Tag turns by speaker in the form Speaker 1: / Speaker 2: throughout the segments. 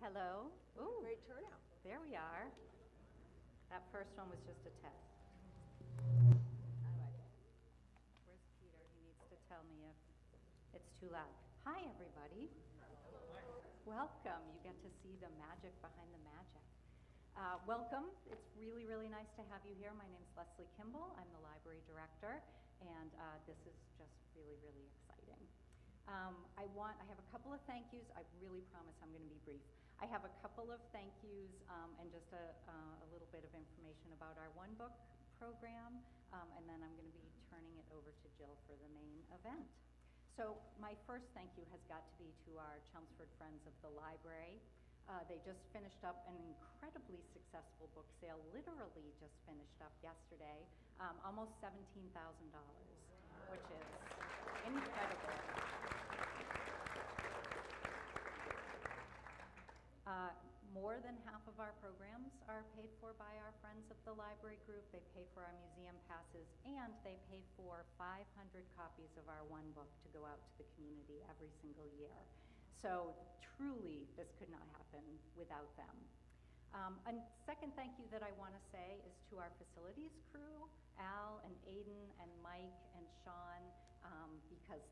Speaker 1: Hello. Ooh,
Speaker 2: Great turnout.
Speaker 1: there we are. That first one was just a test.
Speaker 2: I like it.
Speaker 1: Where's Peter? He needs to tell me if it's too loud. Hi, everybody. Welcome. You get to see the magic behind the magic. Welcome. It's really, really nice to have you here. My name's Leslie Kimball. I'm the library director, and this is just really, really exciting. I have a couple of thank yous. I really promise I'm going to be brief. I have a couple of thank yous and just a little bit of information about our One Book program, and then I'm going to be turning it over to Jill for the main event. So my first thank you has got to be to our Chelmsford Friends of the Library. They just finished up an incredibly successful book sale, literally just finished up yesterday, almost $17,000, which is incredible. More than half of our programs are paid for by our Friends of the Library group. They pay for our museum passes, and they pay for 500 copies of our One Book to go out to the community every single year. So truly, this could not happen without them. A second thank you that I want to say is to our facilities crew, Al and Aiden and Mike and Sean, because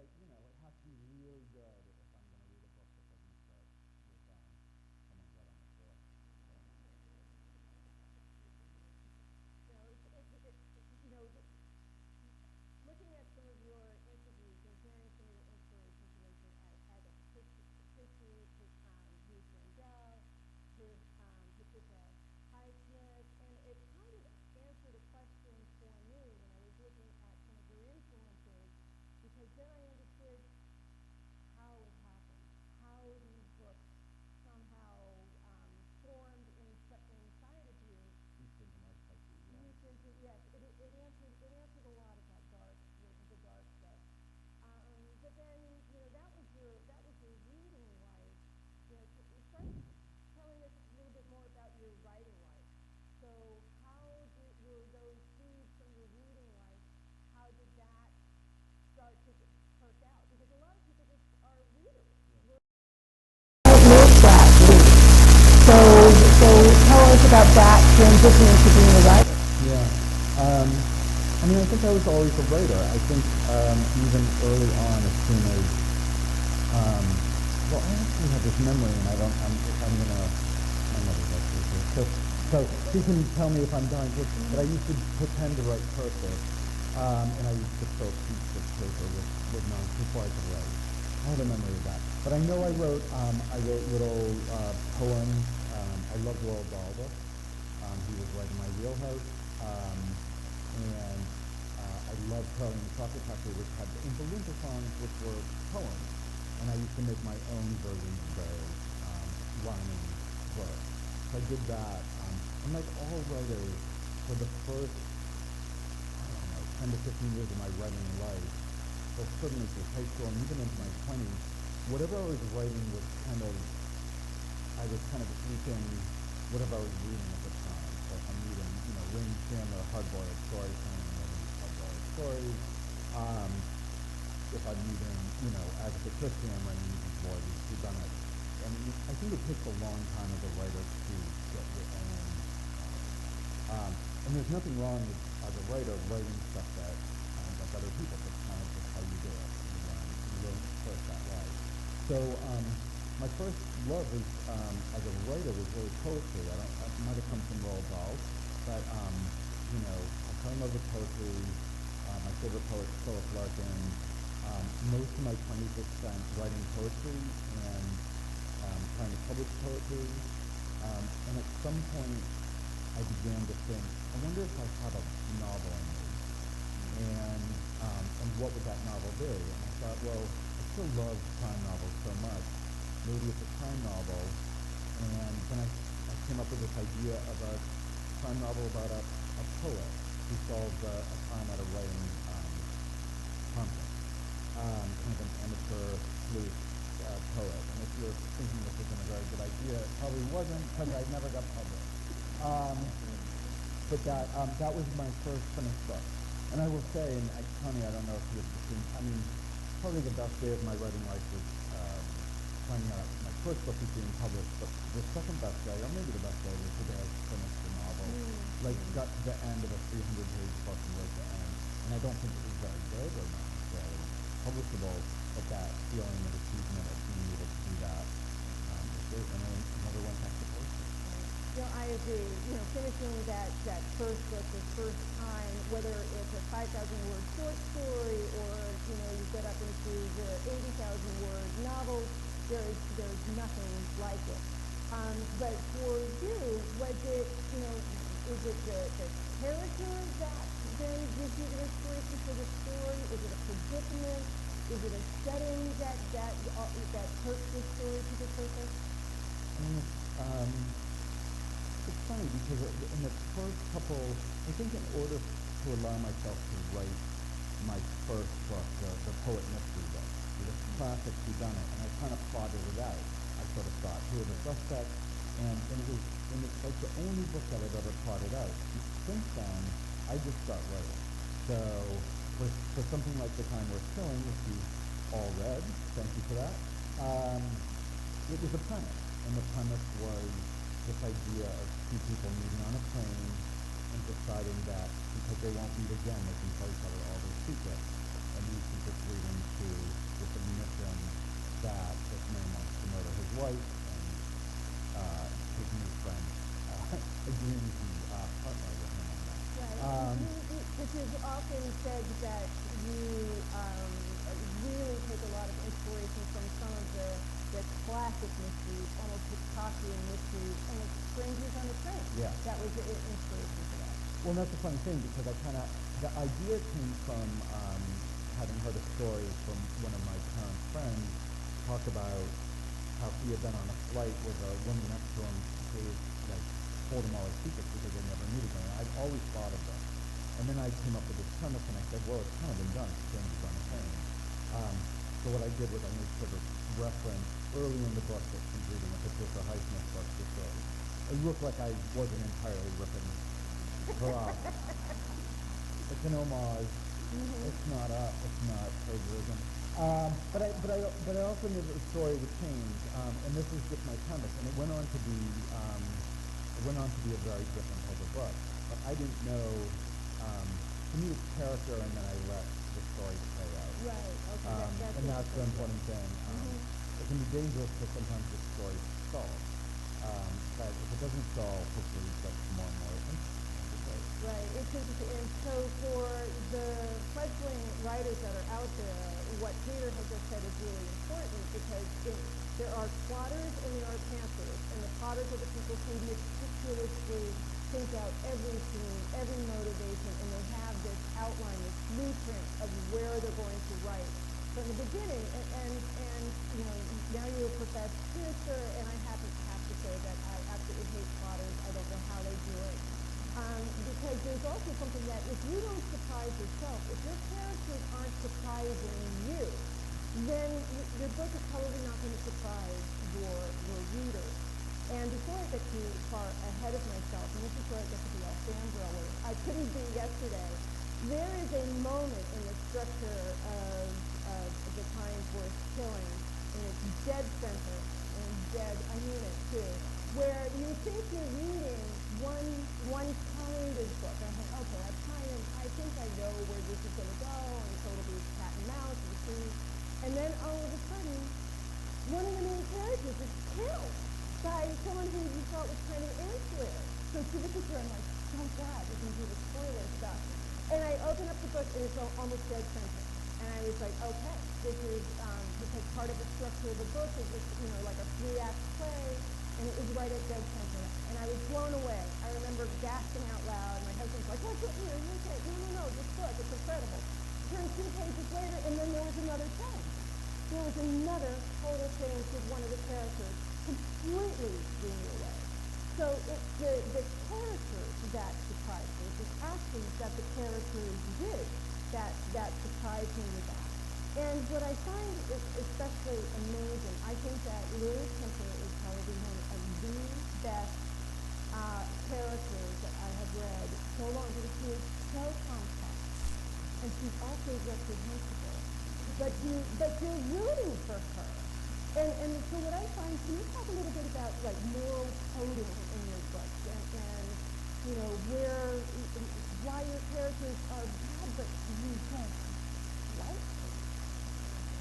Speaker 3: it has to be really good if I'm going to read a book that doesn't start with someone right on the floor.
Speaker 2: Looking at some of your interviews and hearing some of your inspirations, you mentioned Patricia Randell, Patricia Highsmith, and it kind of answered a question for me when I was looking at some of your influences, because then I understood how it happened, how these books somehow formed inside of you. Yes, it answered a lot of that the dark stuff. But then, that was your reading life. You started telling us a little bit more about your writing life. So were those seeds from your reading life, how did that start to perk out? Because a lot of people just are readers. Yeah. So tell us about that transition into being a writer.
Speaker 3: Yeah. I think I was always a writer. I think even early on, as soon as, I actually have this memory, and my mother's actually here, so she can tell me if I'm dying, but I used to pretend to write cursive, and I used to fill sheets of paper with notes before I could write. I had a memory of that. But I know I wrote little poems. I loved Roald Dahl. He was right in my wheelhouse. And I loved Charlie and the Chocolate Factory, which had the Oompa songs, which were poems. And I used to make my own versions of those, rhyming verse. So I did that. And like all writers, for the first, 10 to 15 years of my writing life, well, certainly through high school and even into my 20s, whatever I was writing was I was kind of eating whatever I was reading at the time. So if I'm reading, Raymond Chandler, hard-boiled stories, hard-boiled stories. If I'm reading, Agatha Christie, I'm writing Voyages to Bennett. And I think it takes a long time as a writer to get your own. And there's nothing wrong with, as a writer, writing stuff that other people. It's kind of just how you do it. You learn first that way. So my first love was, as a writer, was really poetry. It might have come from Roald Dahl, but I fell in love with poetry. My favorite poet, Philip Larkin. Most of my 20s were spent writing poetry and trying to publish poetry. And at some point, I began to think, I wonder if I have a novel in me. And what would that novel be? And I thought, well, I still love crime novels so much. Maybe it's a crime novel. And then I came up with this idea of a crime novel about a poet who solves a crime at a writing conference. Kind of an amateur sleuth poet. And if you're thinking this isn't a very good idea, it probably wasn't, because I never got published. But that was my first finished book. And I will say, and Connie, I don't know if you've seen, probably the best day of my writing life was finding out my first book was being published, but the second best day, or maybe the best day, was the day I finished the novel. Got to the end of a 300-page book and wrote the end. And I don't think it was very good or not necessarily publishable, but that feeling of achievement of being able to do that was great. And then another one back to poetry.
Speaker 2: I agree. Finishing that first book the first time, whether it's a 5,000-word short story or, you get up into the 80,000-word novel, there's nothing like it. But for you, was it, is it the character that then gives you the inspiration for the story? Is it a predicament? Is it a setting that hurts the story to the surface?
Speaker 3: It's funny because in the first couple, I think in order to allow myself to write my first book, the poet mystery book, the classic whodunit, and I kind of plotted it out. I sort of thought, who are the suspects? And it's like the only book that I've ever plotted out. Since then, I just start writing. So for something like The Time Worth Killing, which you all read, thank you for that, it was a premise. And the premise was this idea of two people meeting on a plane, and deciding that because they won't meet again, they can tell each other all their secrets. And these secrets leading to this admission that this man wants to murder his wife, and his new friend agreeing to partner with him on that.
Speaker 2: Right. Which is often said that you really take a lot of inspiration from some of the classic mysteries, almost Hitchcockian mysteries, and it's Strangers on the Train.
Speaker 3: Yeah.
Speaker 2: That was the inspiration for that.
Speaker 3: Well, that's the funny thing, because the idea came from having heard a story from one of my parents' friends talk about how he had been on a flight with a woman next to him who like told him all his secrets because they never meet again. I'd always thought of that. And then I came up with this premise, and I said, well, it's kind of been done. Strangers on the Train. So what I did was I made sort of reference early in the book that she's reading, a Patricia Highsmith book, just so it looked like I wasn't entirely ripping her off. It's an homage.
Speaker 2: Mm-hmm.
Speaker 3: It's not plagiarism. But I also knew that the story would change, and this is just my premise, and it went on to be a very different type of book. But I didn't know. To me, it's character, and then I let the story play out.
Speaker 2: Right. Okay.
Speaker 3: And that's the important thing. It can be dangerous because sometimes the story stalls. But if it doesn't stall, hopefully it gets more and more interesting.
Speaker 2: Right. It's interesting. And so for the fledgling writers that are out there, what Peter has just said is really important, because there are plotters and there are pantsers. And the plotters are the people who meticulously think out every scene, every motivation, and they have this outline, this blueprint of where they're going to write from the beginning. And you know, now you're a professed producer, and I have to say that I absolutely hate plotters. I don't know how they do it. Because there's also something that if you don't surprise yourself, if your characters aren't surprising you, then your book is probably not going to surprise your readers. And before I get too far ahead of myself, and this is where I get to be all fangirly, I couldn't be yesterday. There is a moment in the structure of the Tynesworth killing, and it's dead center, and dead, I mean it too, where you think you're reading one kind of book. And I think, okay, I think I know where this is going to go, and so it'll be cat and mouse and trees. And then all of a sudden, one of the main characters is killed by someone who you thought was kind of ancillary. So to the picture, I'm like, so glad we can do the spoiler stuff. And I open up the book, and it's almost dead center. And I was like, okay, this is because part of the structure of the book is just, like a 3-act play, and it was right at dead center. And I was blown away. I remember gasping out loud. My husband's like, what's it? You okay? No, this book, it's incredible. Turned 2 pages later, and then there was another change. There was another total change with one of the characters, completely blew me away. So it's the characters that surprised me. It's the actions that the characters did that surprised me with that. And what I find is especially amazing, I think that Lily Kemper is probably one of the best characters that I have read so long, because she is so complex, and she's also reprehensible. But you're rooting for her. And so what I find, can you talk a little bit about like moral coding in your books, and why your characters are bad, but you don't like them?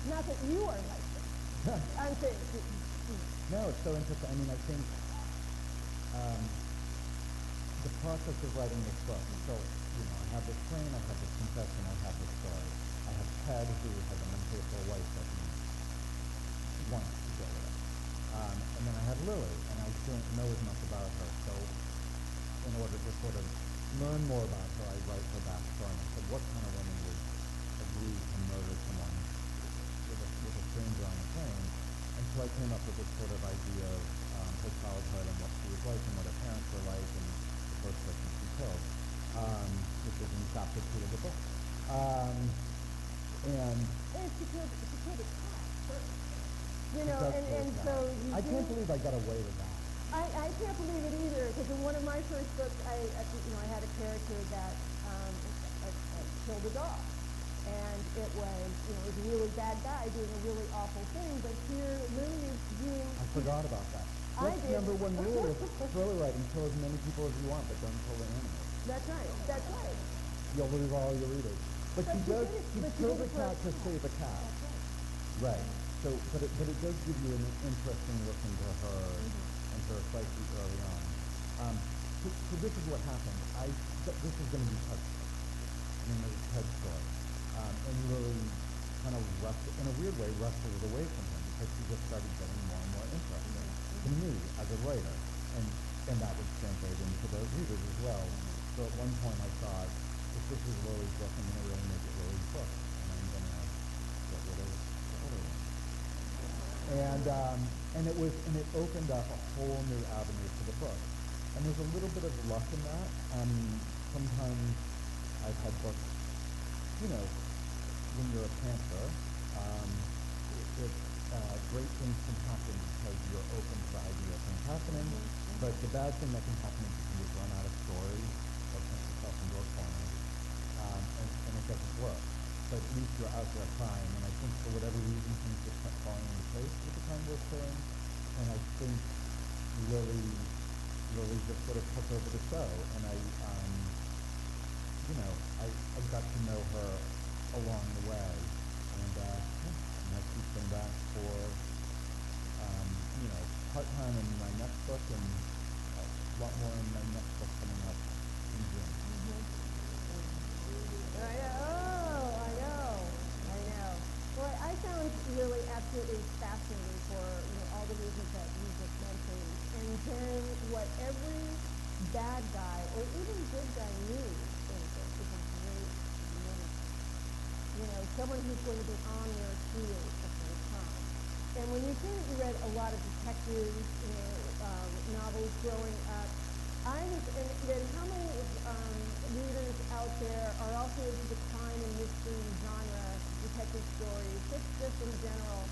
Speaker 2: Not that you are like them. I'm saying.
Speaker 3: No, it's so interesting. I mean, I think the process of writing this book. So, I have this train, I have this confession, I have this story. I have Ted, who has an unfaithful wife that he wants to get rid of. And then I have Lily, and I don't know as much about her. So, in order to sort of learn more about her, I write her backstory. And I said, what kind of woman would agree to murder someone with a stranger on the train? And so I came up with this sort of idea of her childhood and what she was like and what her parents were like, and the first person she killed, which is in chapter 2 of the book.
Speaker 2: And she killed a cat first. And so
Speaker 3: I can't believe I got away with that.
Speaker 2: I can't believe it either, because in one of my first books, I had a character that killed a dog. And it was a really bad guy doing a really awful thing, but here Lily is doing... I
Speaker 3: forgot about that. That's number one rule of thriller writing: kill as many people as you want, but don't kill the animals.
Speaker 2: That's right, that's right.
Speaker 3: You'll lose all your readers. But she kills a cat to save a cat. Right. So, but it does give you an interesting look into her, into her psyche early on. So this is what happened. This is going to be Ted's story. I mean, it's Ted's story. And Lily kind of in a weird way, wrestled it away from him because she just started getting more and more interested in me as a writer. And that would translate into the readers as well. So at one point I thought, if this is Lily's book, I'm going to really make it Lily's book. And I'm going to get rid of the other one. And it opened up a whole new avenue to the book. And there's a little bit of luck in that. Sometimes I've had books, when you're a pantser, great things can happen because you're open to the idea of things happening. But the bad thing that can happen is you can just run out of stories or put yourself into a corner, and it doesn't work. But at least you're out there trying, and I think for whatever reason things just kept falling into place with the time we're staying. And I think Lily just sort of took over the show, and I got to know her along the way, and I keep them back for part-time in my next book, and a lot more in my next book coming up in June.
Speaker 2: I know. Well, I found Lily absolutely fascinating for all the reasons that you just mentioned, and then what every bad guy or even good guy needs in this is a great minister. Someone who's going to be on their heels the whole time. And when you say that you read a lot of detective novels growing up, and then how many readers out there are also into the crime and mystery genre, detective stories, just in general?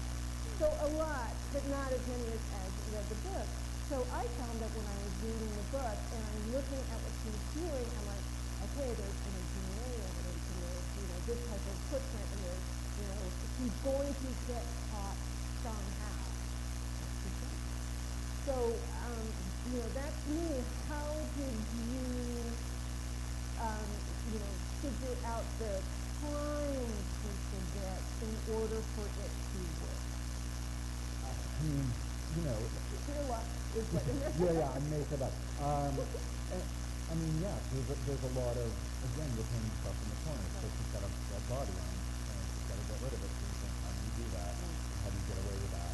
Speaker 2: So a lot, but not as many as read the book. So I found that when I was reading the book and I'm looking at what she's doing, I'm like, okay, there's DNA evidence in this, this type of footprint in this, she's going to get caught somehow. So, that to me, how did you, figure out the time to forget in order for it to work? Pure luck is what
Speaker 3: Yeah, I make it up. There's a lot of, again, you're putting stuff in the corner, so she's got a dead body on, and she's got to get rid of it, so you think, how do you do that? How do you get away with that?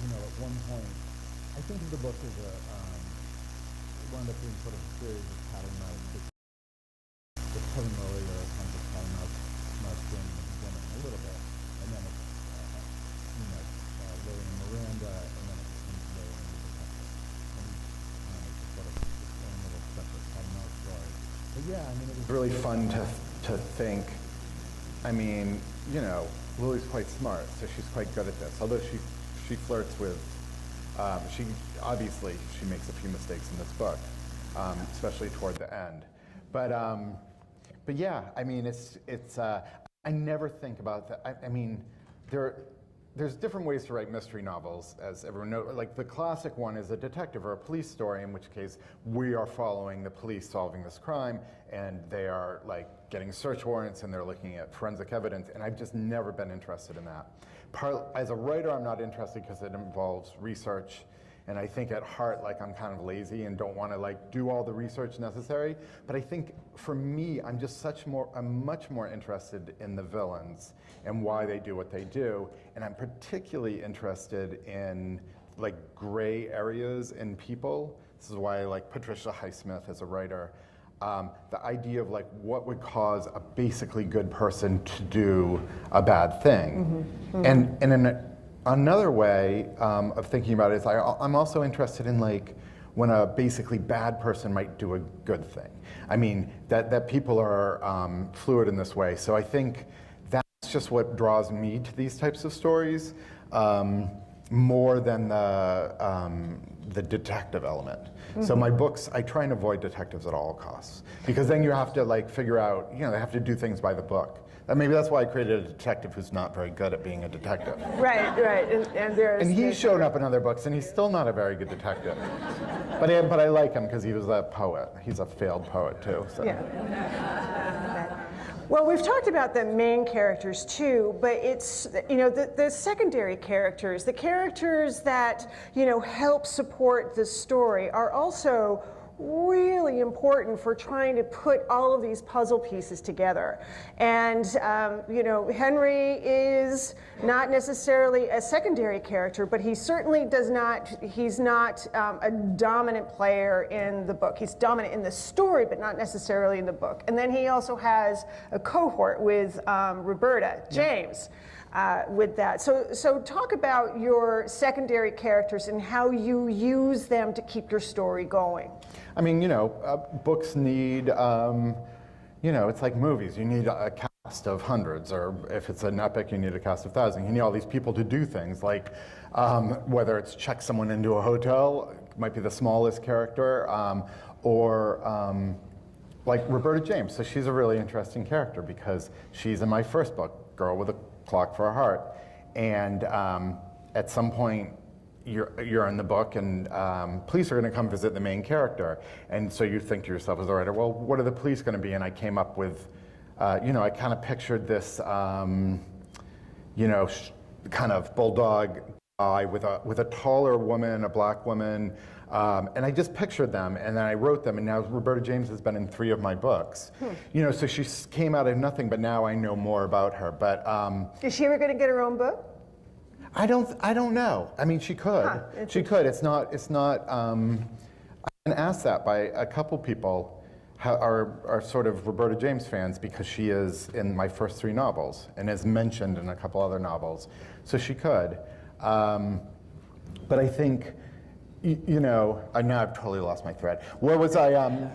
Speaker 3: And at one point, I think of the book as it wound up being sort of a series of cat and mouse, with telling earlier kinds of cat and mouse game in the beginning, a little bit, and then it's, Lily and Miranda, and then it becomes Lily and the detective. And it's sort of its own little separate cat and mouse story. But yeah, it was
Speaker 4: really fun to think. Lily's quite smart, so she's quite good at this. Although she flirts with, she makes a few mistakes in this book, especially toward the end. But yeah, it's I never think about that. There's different ways to write mystery novels, as everyone knows. Like the classic one is a detective or a police story, in which case we are following the police solving this crime, and they are like getting search warrants and they're looking at forensic evidence, and I've just never been interested in that. As a writer, I'm not interested because it involves research, and I think at heart, I'm kind of lazy and don't want to do all the research necessary. But I think for me, I'm much more interested in the villains and why they do what they do, and I'm particularly interested in gray areas in people. This is why I like Patricia Highsmith as a writer. The idea of what would cause a basically good person to do a bad thing. And in another way of thinking about it is I'm also interested in when a basically bad person might do a good thing. That people are fluid in this way. So I think that's just what draws me to these types of stories more than the detective element. So my books, I try and avoid detectives at all costs, because then you have to figure out, they have to do things by the book. Maybe that's why I created a detective who's not very good at being a detective.
Speaker 2: Right, and there's...
Speaker 4: And he's shown up in other books, and he's still not a very good detective. But I like him because he was a poet. He's a failed poet too. So.
Speaker 5: Yeah. Well, we've talked about the main characters too, but it's, the secondary characters, the characters that, help support the story are also really important for trying to put all of these puzzle pieces together. And, Henry is not necessarily a secondary character, but he certainly he's not a dominant player in the book. He's dominant in the story, but not necessarily in the book. And then he also has a cohort with Roberta, James. With that. So talk about your secondary characters and how you use them to keep your story going.
Speaker 4: I mean, books need, it's like movies. You need a cast of hundreds, or if it's an epic, you need a cast of thousands. You need all these people to do things, like whether it's check someone into a hotel, might be the smallest character, or like Roberta James. So she's a really interesting character because she's in my first book, Girl with a Clock for a Heart, and at some point you're in the book and police are going to come visit the main character, and so you think to yourself as a writer, well, what are the police going to be? And I came up with, I kind of pictured this, kind of bulldog guy with a taller woman, a black woman, and I just pictured them, and then I wrote them, and now Roberta James has been in 3 of my books. So she came out of nothing, but now I know more about her. But
Speaker 5: is she ever going to get her own book?
Speaker 4: I don't know. I mean, she could. She could. It's not. I've been asked that by a couple people are sort of Roberta James fans because she is in my first 3 novels and is mentioned in a couple other novels. So she could. But I think, now I've totally lost my thread. Where was I?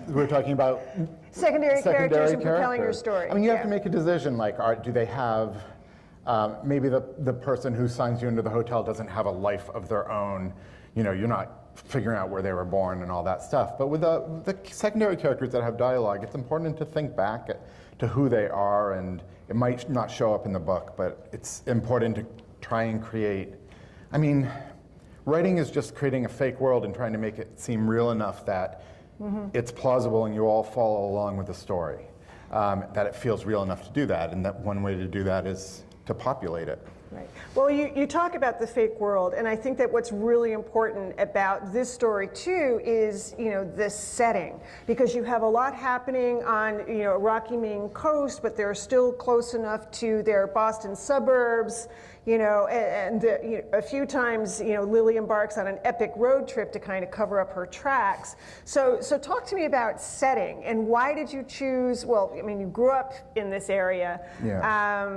Speaker 4: We were talking about
Speaker 5: secondary characters and propelling your story.
Speaker 4: I mean, you have to make a decision. Like, do they have? Maybe the person who signs you into the hotel doesn't have a life of their own. You're not figuring out where they were born and all that stuff. But with the secondary characters that have dialogue, it's important to think back to who they are, and it might not show up in the book, but it's important to try and create. I mean, writing is just creating a fake world and trying to make it seem real enough that it's plausible and you all follow along with the story. That it feels real enough to do that, and that one way to do that is to populate it.
Speaker 5: Right. Well, you talk about the fake world, and I think that what's really important about this story too is, the setting, because you have a lot happening on, Rocky Main coast, but they're still close enough to their Boston suburbs, and a few times, Lily embarks on an epic road trip to kind of cover up her tracks. So talk to me about setting, and why did you choose, well, I mean, you grew up in this area,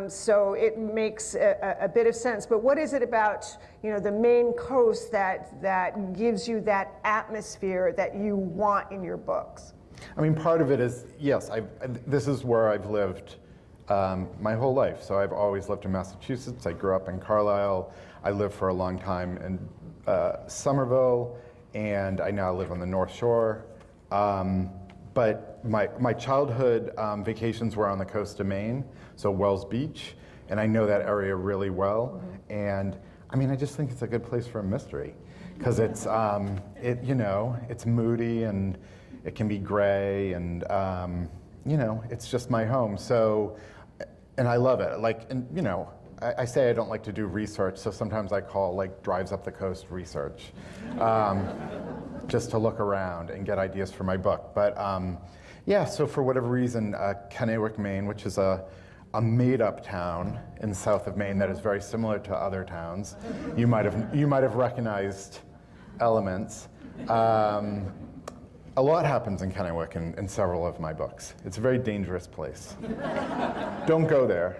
Speaker 5: so it makes a bit of sense, but what is it about, the Maine coast that gives you that atmosphere that you want in your books?
Speaker 4: I mean, part of it is, yes, this is where I've lived my whole life. So I've always lived in Massachusetts. I grew up in Carlisle. I lived for a long time in Somerville, and I now live on the North Shore. But my childhood vacations were on the coast of Maine, so Wells Beach, and I know that area really well. And I mean, I just think it's a good place for a mystery, because it's it's moody and it can be gray, and it's just my home. So. And I love it. I say I don't like to do research, so sometimes I call drives up the coast research, just to look around and get ideas for my book. But so for whatever reason, Kennewick, Maine, which is a made-up town in south of Maine that is very similar to other towns, you might have recognized elements. A lot happens in Kennewick in several of my books. It's a very dangerous place. Don't go there.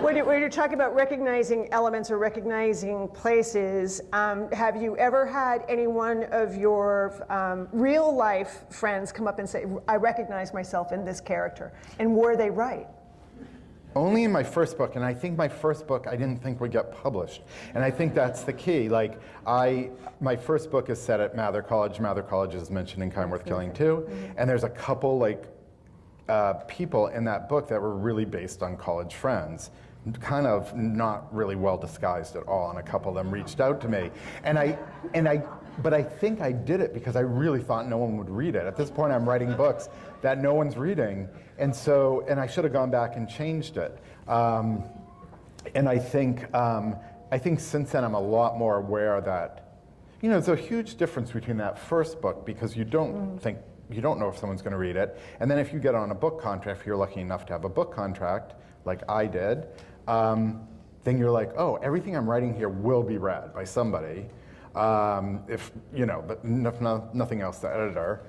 Speaker 5: When you're talking about recognizing elements or recognizing places, have you ever had any one of your real life friends come up and say, I recognize myself in this character? And were they right?
Speaker 4: Only in my first book, and I think my first book I didn't think would get published. And I think that's the key. My first book is set at Mather College. Mather College is mentioned in Kind Worth Killing too. And there's a couple people in that book that were really based on college friends, kind of not really well disguised at all, and a couple of them reached out to me. And I but I think I did it because I really thought no one would read it. At this point, I'm writing books that no one's reading, and I should have gone back and changed it. And I think since then I'm a lot more aware that, there's a huge difference between that first book, because you don't know if someone's going to read it, and then if you get on a book contract, if you're lucky enough to have a book contract, like I did, then you're like, oh, everything I'm writing here will be read by somebody, if nothing else, the editor,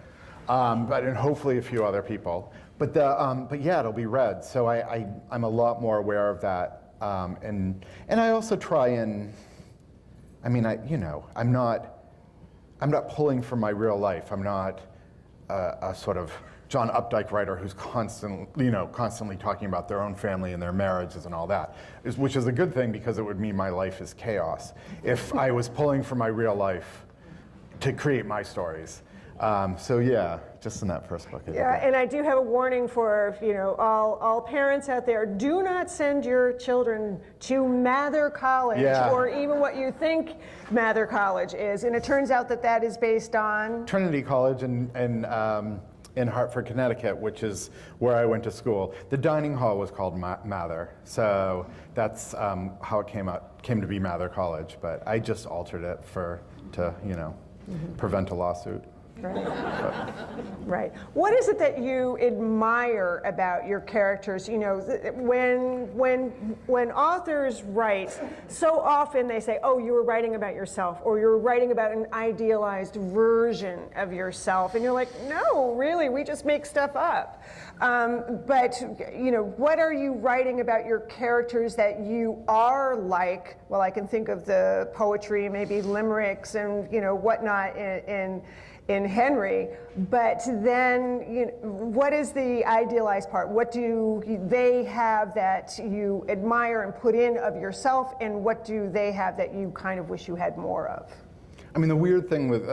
Speaker 4: and hopefully a few other people. But yeah, it'll be read. So I'm a lot more aware of that. And I also try and, I'm not pulling from my real life. I'm not a sort of John Updike writer who's constantly talking about their own family and their marriages and all that, which is a good thing, because it would mean my life is chaos if I was pulling from my real life to create my stories. So yeah, just in that first book.
Speaker 5: And I do have a warning for all parents out there: do not send your children to Mather College, or even what you think Mather College is. And it turns out that is based on
Speaker 4: Trinity College in Hartford, Connecticut, which is where I went to school. The dining hall was called Mather, so that's how it came to be Mather College. But I just altered it to prevent a lawsuit.
Speaker 5: Right. Right. What is it that you admire about your characters? When authors write, so often they say, "Oh, you were writing about yourself," or "You're writing about an idealized version of yourself," and you're like, "No, really, we just make stuff up." But what are you writing about your characters that you are like? Well, I can think of the poetry, maybe limericks and whatnot in Henry, but then what is the idealized part? What do they have that you admire and put in of yourself, and what do they have that you kind of wish you had more of?
Speaker 4: I mean, the weird thing with,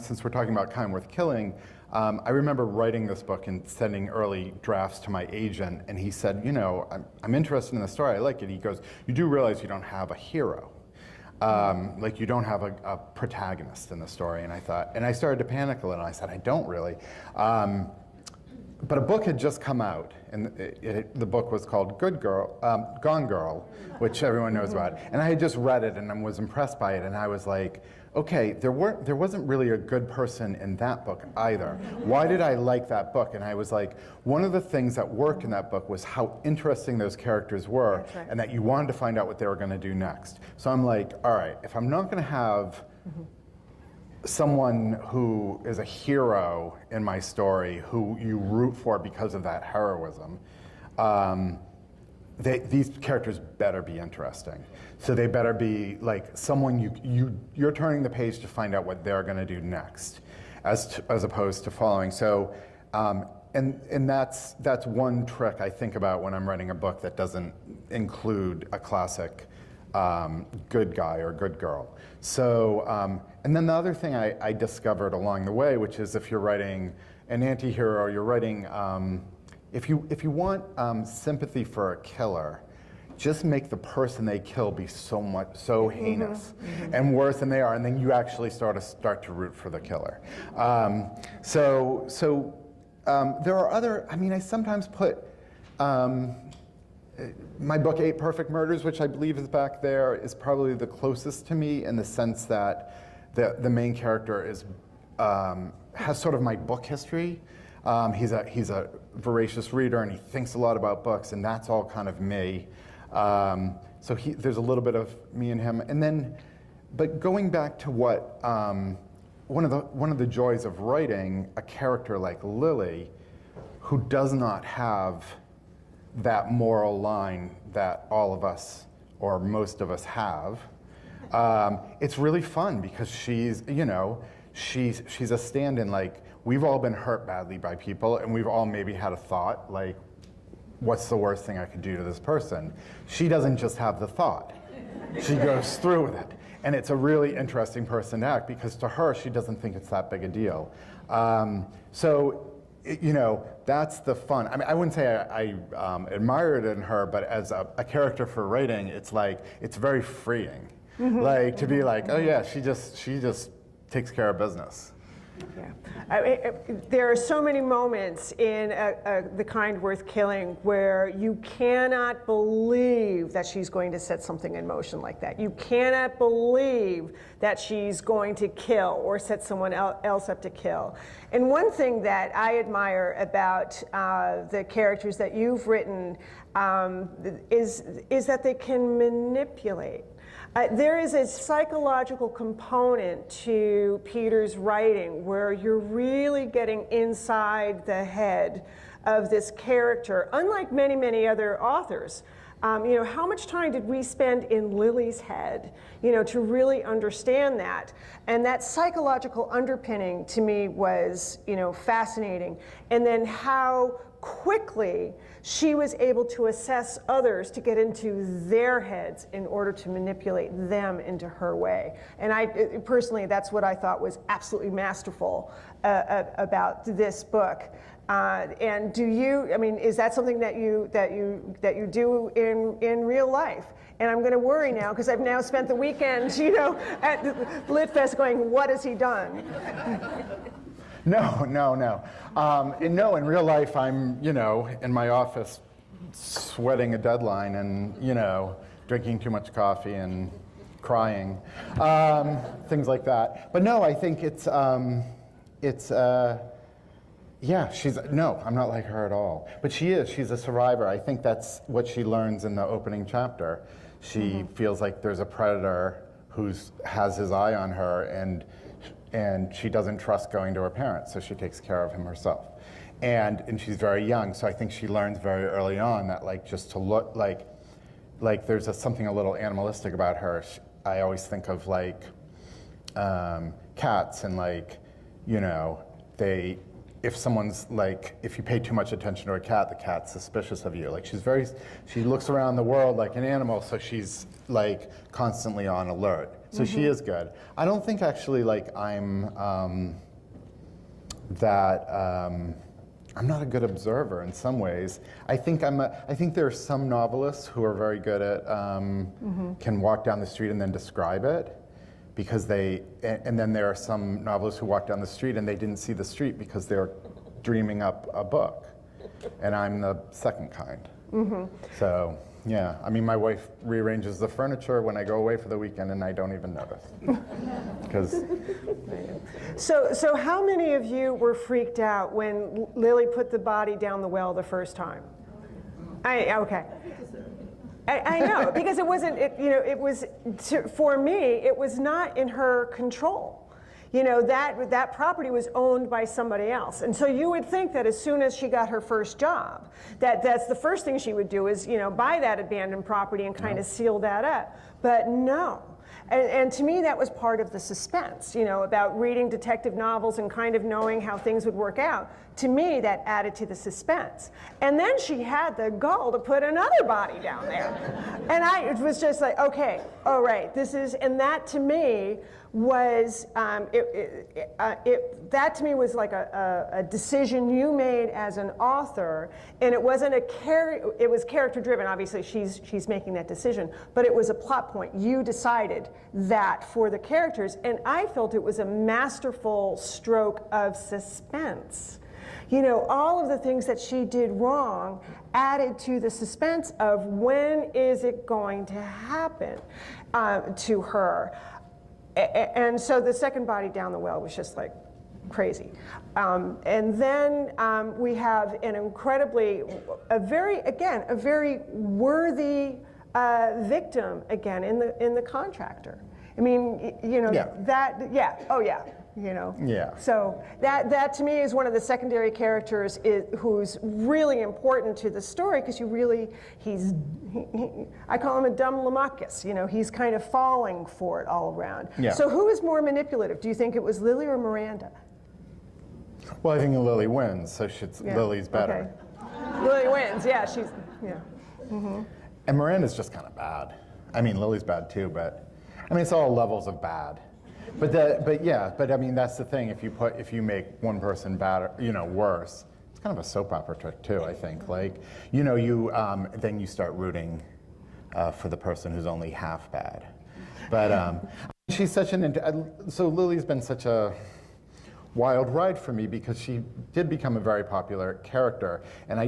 Speaker 4: since we're talking about Kind Worth Killing, I remember writing this book and sending early drafts to my agent, and he said, I'm interested in the story, I like it. He goes, you do realize you don't have a hero. Like you don't have a protagonist in the story. And I started to panic a little. I said, I don't really. But a book had just come out, and the book was called Gone Girl, which everyone knows about. And I had just read it, and I was impressed by it, and I was like, okay, there wasn't really a good person in that book either. Why did I like that book? And I was like, one of the things that worked in that book was how interesting those characters were, right, and that you wanted to find out what they were going to do next. So I'm like, all right, if I'm not going to have someone who is a hero in my story who you root for because of that heroism, these characters better be interesting. So they better be like someone you're turning the page to find out what they're going to do next, as opposed to following. So, and that's one trick I think about when I'm writing a book that doesn't include a classic good guy or good girl. So, and then the other thing I discovered along the way, which is if you're writing an anti-hero, you're writing, if you want sympathy for a killer, just make the person they kill be so heinous and worse than they are, and then you actually start to root for the killer. So there are other, I sometimes put my book 8 Perfect Murders, which I believe is back there, is probably the closest to me in the sense that the main character has sort of my book history. He's a voracious reader, and he thinks a lot about books, and that's all kind of me. So there's a little bit of me and him, and then, but going back to what one of the joys of writing a character like Lily, who does not have that moral line that all of us or most of us have, it's really fun because she's a stand-in. Like, we've all been hurt badly by people, and we've all maybe had a thought like, what's the worst thing I could do to this person? She doesn't just have the thought. She goes through with it. And it's a really interesting person to act, because to her, she doesn't think it's that big a deal. That's the fun. I wouldn't say I admire it in her, but as a character for writing, it's very freeing. Like, to be like, oh yeah, she just takes care of business.
Speaker 5: Yeah. There are so many moments in The Kind Worth Killing where you cannot believe that she's going to set something in motion like that. You cannot believe that she's going to kill or set someone else up to kill. And one thing that I admire about the characters that you've written is that they can manipulate. There is a psychological component to Peter's writing where you're really getting inside the head of this character, unlike many, many other authors. You know, how much time did we spend in Lily's head, you know, to really understand that? And that psychological underpinning to me was, you know, fascinating. And then how quickly she was able to assess others to get into their heads in order to manipulate them into her way. And I personally, that's what I thought was absolutely masterful about this book. And do you, I mean, is that something that you do in real life? And I'm going to worry now because I've now spent the weekend, you know, at LitFest going, what has he done?
Speaker 4: No. No, in real life, I'm, you know, in my office sweating a deadline and, you know, drinking too much coffee and crying, things like that. But no, I think yeah, no, I'm not like her at all. But she's a survivor. I think that's what she learns in the opening chapter. She feels like there's a predator who has his eye on her, and she doesn't trust going to her parents, so she takes care of him herself. And she's very young, so I think she learns very early on that, like, just to look like there's something a little animalistic about her. I always think of like cats, and like, you know, if someone's like, if you pay too much attention to a cat, the cat's suspicious of you. Like, she looks around the world like an animal, so she's like constantly on alert. So she is good. I don't think actually like I'm not a good observer in some ways. I think there are some novelists who are very good at can walk down the street and then describe it, because and then there are some novelists who walk down the street and they didn't see the street because they're dreaming up a book, and I'm the second kind. So. Yeah, I mean, my wife rearranges the furniture when I go away for the weekend, and I don't even notice. Because.
Speaker 5: So how many of you were freaked out when Lily put the body down the well the first time? Okay. I know, because it wasn't. For me, it was not in her control. You know, that property was owned by somebody else. And so you would think that as soon as she got her first job, that's the first thing she would do is, you know, buy that abandoned property and kind of seal that up. But no. And to me, that was part of the suspense, you know, about reading detective novels and kind of knowing how things would work out. To me, that added to the suspense. And then she had the gall to put another body down there. And it was just like, okay, all right, and that to me was, that to me was like a decision you made as an author, and it wasn't it was character driven. Obviously, she's making that decision, but it was a plot point. You decided that for the characters, and I felt it was a masterful stroke of suspense. You know, all of the things that she did wrong added to the suspense of when is it going to happen to her. And so the second body down the well was just like crazy. And then we have a very worthy victim again in the contractor. I mean, you know, you know.
Speaker 4: Yeah.
Speaker 5: So that to me is one of the secondary characters who's really important to the story, because I call him a dumb Lamachus. You know, he's kind of falling for it all around.
Speaker 4: Yeah.
Speaker 5: So who is more manipulative? Do you think it was Lily or Miranda?
Speaker 4: Well, I think Lily wins, so Lily's better.
Speaker 5: Okay. Lily wins. Yeah,
Speaker 4: And Miranda's just kind of bad. I mean, Lily's bad too, but I mean, it's all levels of bad. But I mean, that's the thing. If you make one person bad, you know, worse, it's kind of a soap opera trick too. I think, like, you know, then you start rooting for the person who's only half bad. But she's such so Lily's been such a wild ride for me because she did become a very popular character, and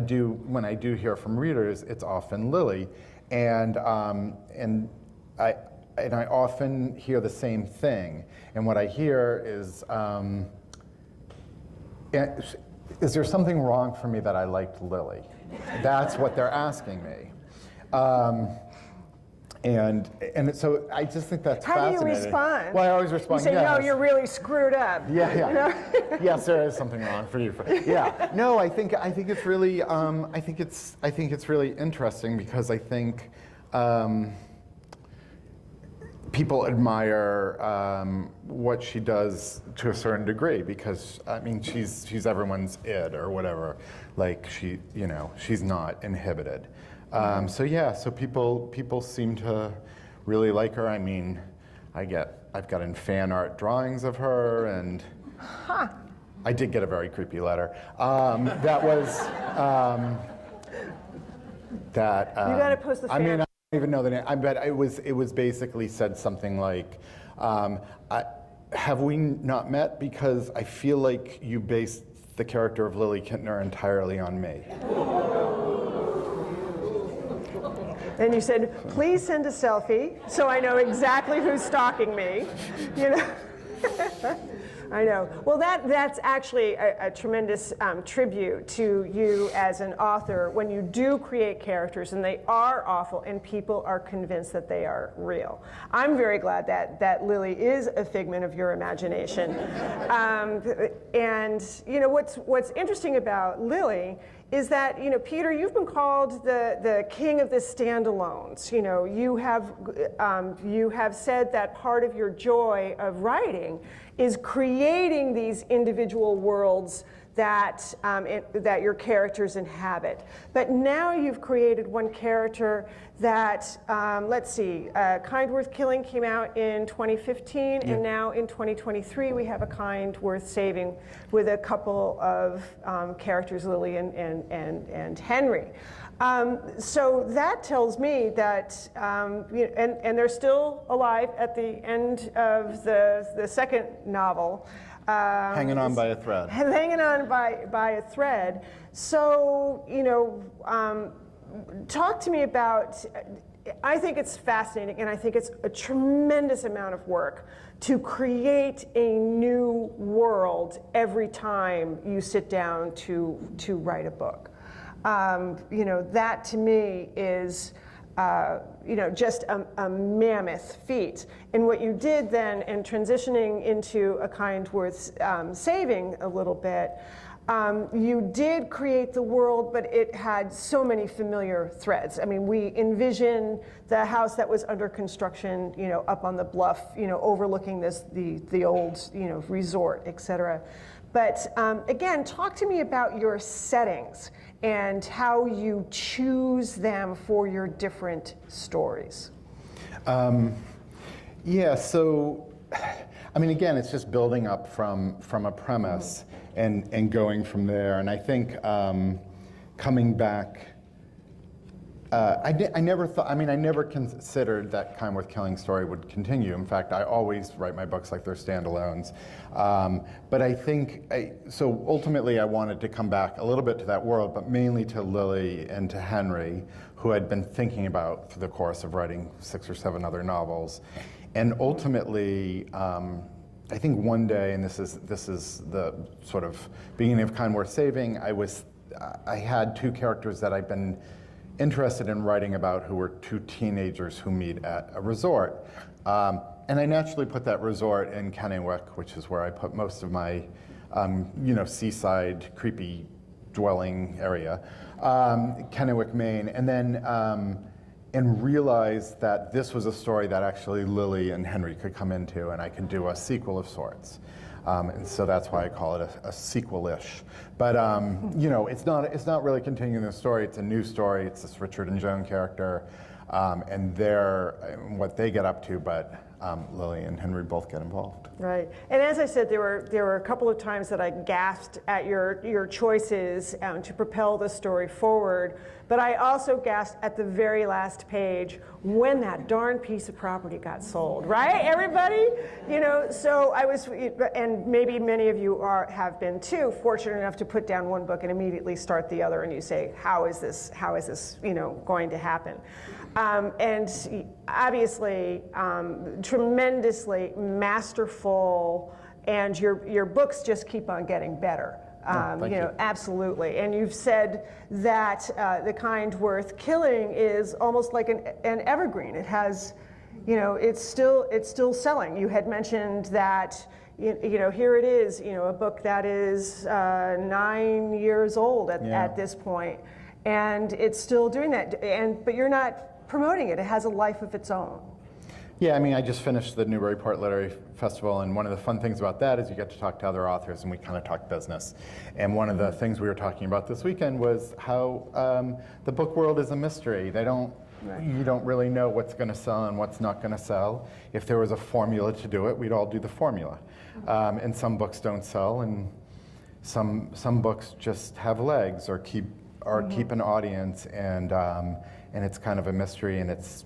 Speaker 4: when I do hear from readers, it's often Lily, and I often hear the same thing, and what I hear is there something wrong for me that I liked Lily? That's what they're asking me. And so I just think that's fascinating.
Speaker 5: How do you respond?
Speaker 4: Well, I always respond,
Speaker 5: You say,
Speaker 4: yes.
Speaker 5: no, you're really screwed up.
Speaker 4: Yeah.
Speaker 5: You know?
Speaker 4: Yes, there is something wrong for you. Yeah. No, I think it's really I think it's really interesting because I think people admire what she does to a certain degree because I mean she's everyone's id or whatever. Like she's not inhibited. So people seem to really like her. I mean, I've gotten fan art drawings of her, and I did get a very creepy letter. That was that.
Speaker 5: You got to post the fan.
Speaker 4: I mean, I don't even know the name. I bet it was basically said something like, "Have we not met because I feel like you based the character of Lily Kintner entirely on me."
Speaker 5: And you said, please send a selfie so I know exactly who's stalking me. You know? I know. Well, that's actually a tremendous tribute to you as an author when you do create characters and they are awful and people are convinced that they are real. I'm very glad that Lily is a figment of your imagination. And what's interesting about Lily is that, Peter, you've been called the king of the standalones. You have said that part of your joy of writing is creating these individual worlds that your characters inhabit. But now you've created one character that, let's see, Kind Worth Killing came out in 2015, and now in 2023 we have A Kind Worth Saving with a couple of characters, Lily and Henry. So that tells me that, and they're still alive at the end of the second novel.
Speaker 4: Hanging on by a thread.
Speaker 5: Hanging on by a thread. So, talk to me about, I think it's fascinating and I think it's a tremendous amount of work to create a new world every time you sit down to write a book. That to me is just a mammoth feat. And what you did then in transitioning into A Kind Worth Saving a little bit, you did create the world, but it had so many familiar threads. I mean, we envision the house that was under construction, up on the bluff, overlooking the old, resort, et cetera. But again, talk to me about your settings and how you choose them for your different stories.
Speaker 4: So, I mean, again, it's just building up from a premise and going from there. And I think coming back, I never considered that Kind Worth Killing story would continue. In fact, I always write my books like they're standalones. But I think, so ultimately I wanted to come back a little bit to that world, but mainly to Lily and to Henry, who I'd been thinking about through the course of writing 6 or 7 other novels. And ultimately, I think one day, and this is the sort of beginning of Kind Worth Saving, I had 2 characters that I'd been interested in writing about who were 2 teenagers who meet at a resort. And I naturally put that resort in Kennewick, which is where I put most of my, seaside, creepy dwelling area, Kennewick, Maine. And then, and realized that this was a story that actually Lily and Henry could come into, and I could do a sequel of sorts. And so that's why I call it a sequel-ish. But it's not really continuing the story. It's a new story. It's this Richard and Joan character, and what they get up to. But Lily and Henry both get involved.
Speaker 5: Right, and as I said, there were a couple of times that I gasped at your choices to propel the story forward, but I also gasped at the very last page when that darn piece of property got sold, right, everybody? You know, so I was, and maybe many of you have been too, fortunate enough to put down one book and immediately start the other, and you say, how is this, going to happen? And obviously, tremendously masterful, and your books just keep on getting better.
Speaker 4: Thank you.
Speaker 5: Absolutely. And you've said that The Kind Worth Killing is almost like an evergreen. It has, it's still selling. You had mentioned that, here it is, a book that is 9 years old at this point, and it's still doing that. But you're not promoting it. It has a life of its own.
Speaker 4: Yeah, I mean, I just finished the Newburyport Literary Festival, and one of the fun things about that is you get to talk to other authors, and we kind of talk business. And one of the things we were talking about this weekend was how the book world is a mystery. You don't really know what's going to sell and what's not going to sell. If there was a formula to do it, we'd all do the formula. And some books don't sell, and some books just have legs or keep an audience, and it's kind of a mystery, and it's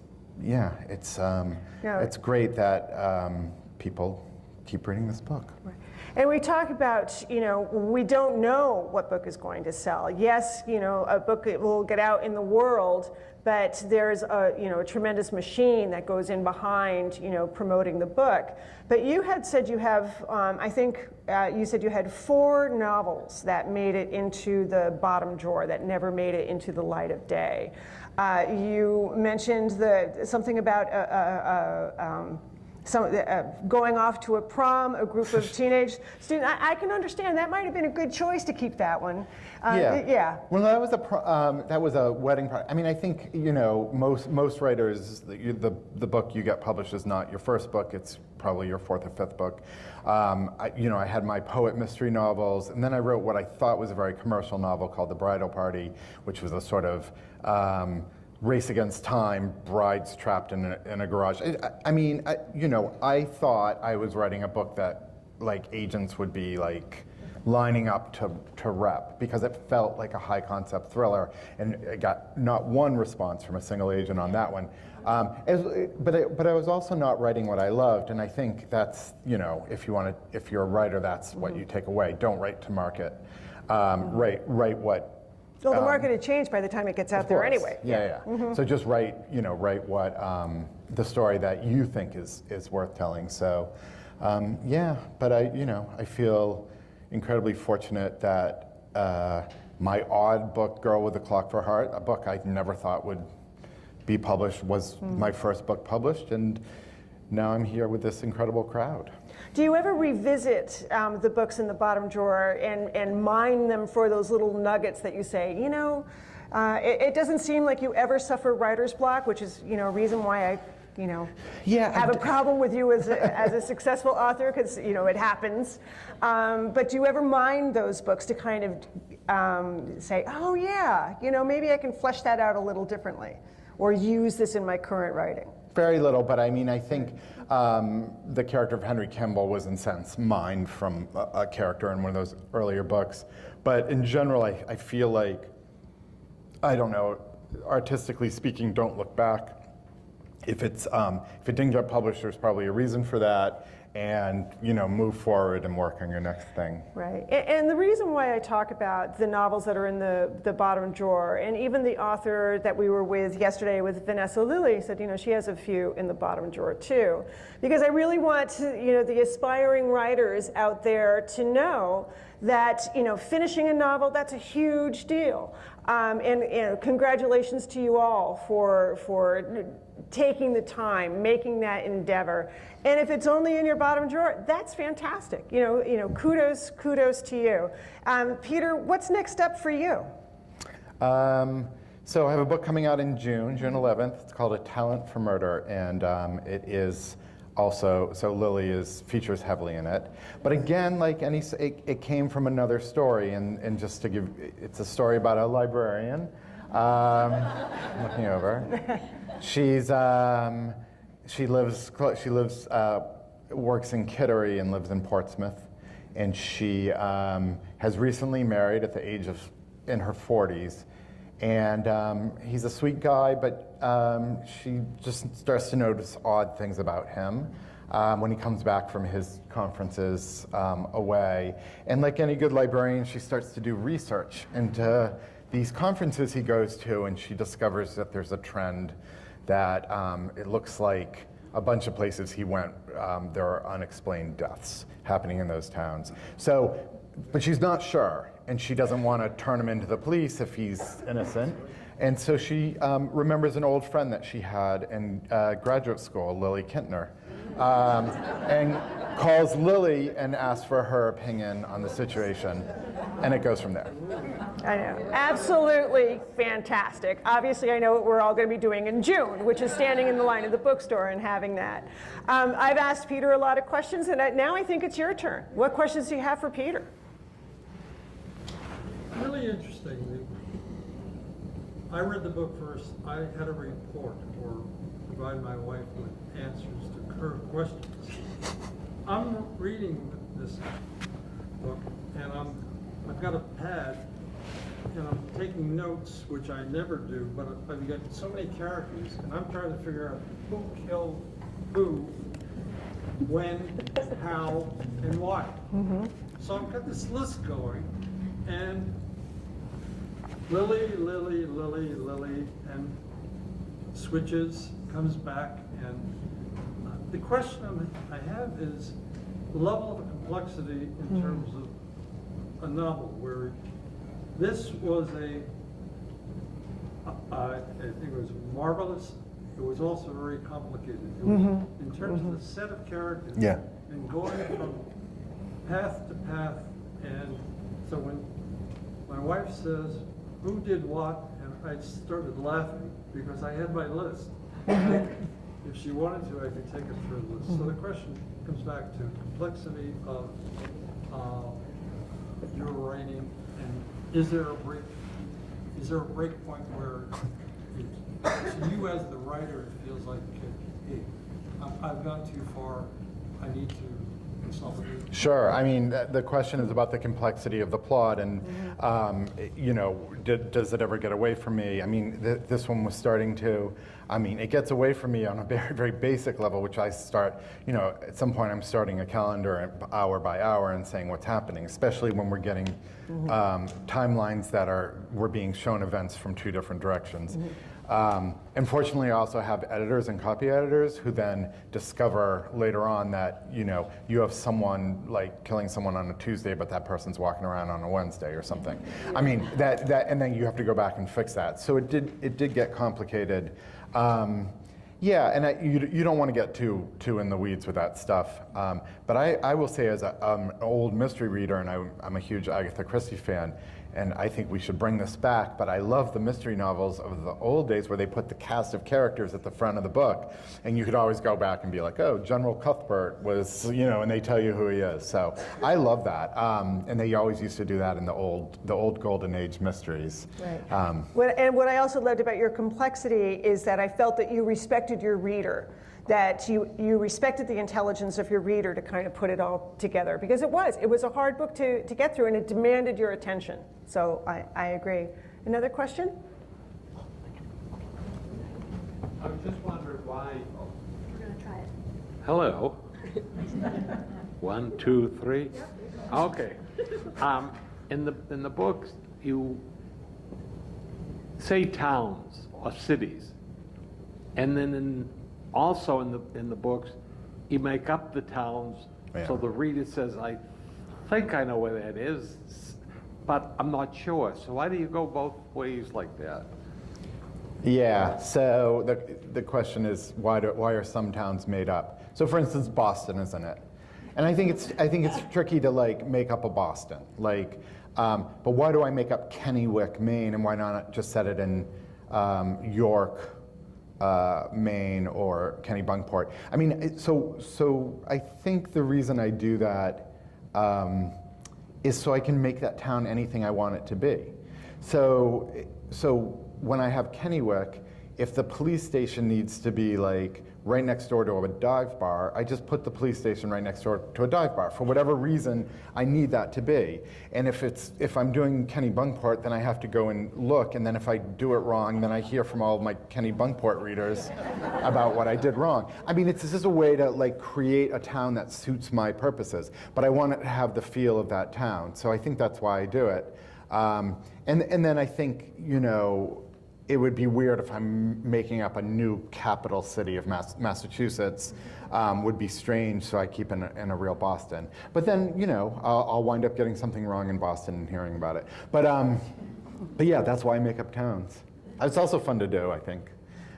Speaker 4: great that people keep reading this book.
Speaker 5: Right. And we talk about, we don't know what book is going to sell. Yes, a book will get out in the world, but there's a tremendous machine that goes in behind, promoting the book. But you had said you have, I think you said you had 4 novels that made it into the bottom drawer, that never made it into the light of day. You mentioned something about going off to a prom, a group of teenage students. I can understand that might have been a good choice to keep that one. Yeah.
Speaker 4: Well, that was a wedding party. I mean, I think most writers, the book you get published is not your first book. It's probably your 4th or 5th book. I had my poet mystery novels, and then I wrote what I thought was a very commercial novel called The Bridal Party, which was a sort of race against time, brides trapped in a garage. I thought I was writing a book that agents would be lining up to rep, because it felt like a high concept thriller, and I got not one response from a single agent on that one. But I was also not writing what I loved, and I think that's, if you're a writer, that's what you take away. Don't write to market. Write what.
Speaker 5: Well, the market had changed by the time it gets out there anyway.
Speaker 4: Yeah. So just write what the story that you think is worth telling. So, but I feel incredibly fortunate that my odd book, Girl with a Clock for Heart, a book I never thought would be published, was my first book published, and now I'm here with this incredible crowd.
Speaker 5: Do you ever revisit the books in the bottom drawer and mine them for those little nuggets that you say, it doesn't seem like you ever suffer writer's block, which is, a reason why I, have a problem with you as a successful author, because, it happens. But do you ever mine those books to kind of say, oh yeah, maybe I can flesh that out a little differently, or use this in my current writing?
Speaker 4: Very little, but I mean, I think the character of Henry Kimball was, in a sense, mined from a character in one of those earlier books. But in general, I feel like, I don't know, artistically speaking, don't look back. If it didn't get published, there's probably a reason for that, and move forward and work on your next thing.
Speaker 5: Right, and the reason why I talk about the novels that are in the bottom drawer, and even the author that we were with yesterday with Vanessa Lilly said, she has a few in the bottom drawer too, because I really want to, the aspiring writers out there to know that, finishing a novel, that's a huge deal. And congratulations to you all for taking the time, making that endeavor. And if it's only in your bottom drawer, that's fantastic. Kudos to you. Peter, what's next up for you?
Speaker 4: So I have a book coming out in June 11th. It's called A Talent for Murder, and it is also, so Lily features heavily in it. But again, like it came from another story, and just to give, it's a story about a librarian. I'm looking over. she works in Kittery and lives in Portsmouth, and she has recently married at the age of in her 40s, and he's a sweet guy, but she just starts to notice odd things about him when he comes back from his conferences away. And like any good librarian, she starts to do research into these conferences he goes to, and she discovers that there's a trend that it looks like a bunch of places he went, there are unexplained deaths happening in those towns. So, but she's not sure, and she doesn't want to turn him into the police if he's innocent. And so she remembers an old friend that she had in graduate school, Lily Kintner, and calls Lily and asks for her opinion on the situation, and it goes from there.
Speaker 5: I know. Absolutely fantastic. Obviously, I know what we're all going to be doing in June, which is standing in the line at the bookstore and having that. I've asked Peter a lot of questions, and now I think it's your turn. What questions do you have for Peter?
Speaker 6: Really interesting. I read the book first. I had a report or provide my wife with answers to her questions. I'm reading this book, and I've got a pad, and I'm taking notes, which I never do, but I've got so many characters, and I'm trying to figure out who killed who, when, how, and why. Mm-hmm. So I've got this list going, and Lily, and switches, comes back, and the question I have is the level of complexity in terms of a novel, where this was I think it was marvelous. It was also very complicated. It was, in terms of the set of characters, and going from path to path, and so when my wife says, who did what, and I started laughing because I had my list. If she wanted to, I could take it through the list. So the question comes back to complexity of your writing, and is there a break point where to you as the writer it feels like, hey, I've gone too far, I need to consolidate?
Speaker 4: Sure. I mean, the question is about the complexity of the plot, and you know, does it ever get away from me? I mean, this one was starting to. I mean, it gets away from me on a very, very basic level, which I start. You know, at some point, I'm starting a calendar hour by hour and saying what's happening, especially when we're getting timelines that we're being shown events from two different directions. Unfortunately, I also have editors and copy editors who then discover later on that, you know, you have someone like killing someone on a Tuesday, but that person's walking around on a Wednesday or something. I mean, and then you have to go back and fix that. So it did get complicated. Yeah, and you don't want to get too in the weeds with that stuff. But I will say, as an old mystery reader, and I'm a huge Agatha Christie fan, and I think we should bring this back, but I love the mystery novels of the old days where they put the cast of characters at the front of the book, and you could always go back and be like, oh, General Cuthbert was, you know, and they tell you who he is. So I love that, and they always used to do that in the old Golden Age mysteries.
Speaker 5: Right. And what I also loved about your complexity is that I felt that you respected your reader, that you respected the intelligence of your reader to kind of put it all together, because it was a hard book to get through, and it demanded your attention. So I agree. Another question?
Speaker 7: I was just wondering why.
Speaker 2: We're going to try it.
Speaker 7: Hello. 1, 2, 3. Okay. In the books, you say towns or cities, and then also in the books, you make up the towns, so the reader says, I think I know where that is, but I'm not sure. So why do you go both ways like that?
Speaker 4: Yeah, so the question is, why are some towns made up? So for instance, Boston is in it. And I think it's tricky to like make up a Boston. Like, but why do I make up Kennewick, Maine, and why not just set it in York, Maine, or Kennebunkport? I mean, so I think the reason I do that is so I can make that town anything I want it to be. So when I have Kennewick, if the police station needs to be like right next door to a dive bar, I just put the police station right next door to a dive bar for whatever reason I need that to be. And if I'm doing Kenny Bunkport, then I have to go and look, and then if I do it wrong, then I hear from all of my Kenny Bunkport readers about what I did wrong. I mean, it's just a way to like create a town that suits my purposes, but I want it to have the feel of that town. So I think that's why I do it. And then I think, you know, it would be weird if I'm making up a new capital city of Massachusetts. Would be strange, so I keep in a real Boston. But then, you know, I'll wind up getting something wrong in Boston and hearing about it. But yeah, that's why I make up towns. It's also fun to do, I think.